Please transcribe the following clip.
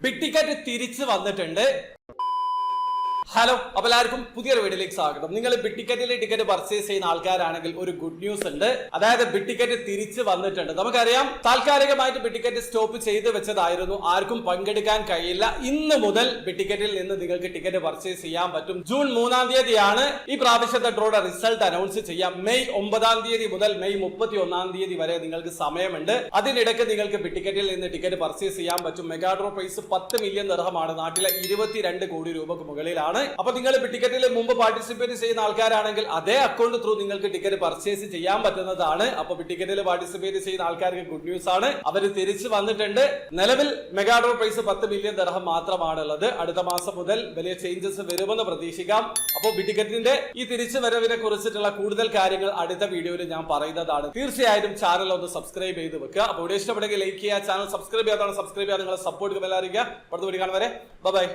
Big ticket തിരിച്ചു വന്നിട്ടുണ്ട്. Hello, അപ്പോൾ എല്ലാവർക്കും പുതിയൊരു വീഡിയോയിലേക്ക് സ്വാഗതം. നിങ്ങൾ ബിഗ് ടിക്കറ്റിലെ ടിക്കറ്റ് പർച്ചേസ് ചെയ്യുന്ന ആൾക്കാരാണെങ്കിൽ ഒരു ഗുഡ് ന്യൂസ് ഉണ്ട്. അതായത് ബിഗ് ടിക്കറ്റ് തിരിച്ചു വന്നിട്ടുണ്ട്. നമുക്കറിയാം, താൽക്കാലികമായിട്ട് ബിഗ് ടിക്കറ്റ് സ്റ്റോപ്പ് ചെയ്ത് വെച്ചതായിരുന്നു, ആർക്കും പങ്കെടുക്കാൻ കഴിയില്ല. ഇന്ന് മുതൽ ബിഗ് ടിക്കറ്റിൽ നിന്ന് നിങ്ങൾക്ക് ടിക്കറ്റ് പർച്ചേസ് ചെയ്യാൻ പറ്റും. ജൂൺ 3-ാം തീയതിയാണ് ഈ പ്രാവശ്യത്തെ ഡ്രോയുടെ റിസൾട്ട് അനൗൺസ് ചെയ്യാം. മെയ് 9-ാം തീയതി മുതൽ മെയ് 31-ാം തീയതി വരെ നിങ്ങൾക്ക് സമയമുണ്ട്. അതിനിടയ്ക്ക് നിങ്ങൾക്ക് ബിഗ് ടിക്കറ്റിൽ നിന്ന് ടിക്കറ്റ് പർച്ചേസ് ചെയ്യാൻ പറ്റും. മെഗാ ഡ്രോ പ്രൈസ് 10 മില്യൺ ദിർഹമാണ്, നാട്ടിലെ 22 കോടി രൂപക്ക് മുകളിലാണ്. അപ്പൊ നിങ്ങൾ ടിക്കറ്റിൽ മുമ്പ് പാർട്ടിസിപ്പേറ്റ് ചെയ്യുന്ന ആൾക്കാരാണെങ്കിൽ അതേ അക്കൗണ്ട് ത്രൂ നിങ്ങൾക്ക് ടിക്കറ്റ് പർച്ചേസ് ചെയ്യാൻ പറ്റുന്നതാണ്. അപ്പൊ ടിക്കറ്റിൽ പാർട്ടിസിപ്പേറ്റ് ചെയ്യുന്ന ആൾക്കാർക്ക് ഗുഡ് ന്യൂസ് ആണ്, അവർ തിരിച്ചു വന്നിട്ടുണ്ട്. നിലവിൽ മെഗാഡ്രോ പ്രൈസ് 10 മില്യൺ ദിർഹം മാത്രമാണുള്ളത്. അടുത്ത മാസം മുതൽ വലിയ ചേഞ്ചസ് വരുമെന്ന് പ്രതീക്ഷിക്കാം. അപ്പോൾ ടിക്കറ്റിന്റെ ഈ തിരിച്ചു വരവിനെ കുറിച്ചിട്ടുള്ള കൂടുതൽ കാര്യങ്ങൾ അടുത്ത വീഡിയോയിൽ ഞാൻ പറയുന്നതാണ്. തീർച്ചയായും ചാനൽ ഒന്ന് സബ്സ്ക്രൈബ് ചെയ്ത് വെക്കുക. അപ്പോൾ വീഡിയോ ഇഷ്ടപ്പെടുമെങ്കിൽ ലൈക്ക് ചെയ്യുക, ചാനൽ സബ്സ്ക്രൈബ് ചെയ്യാതാണ് സബ്സ്ക്രൈബ് ചെയ്യുക, നിങ്ങളെ സപ്പോർട്ട് ബെൽ അറിയിക്കുക. അടുത്ത വീഡിയോ കാണും വരെ ബൈ.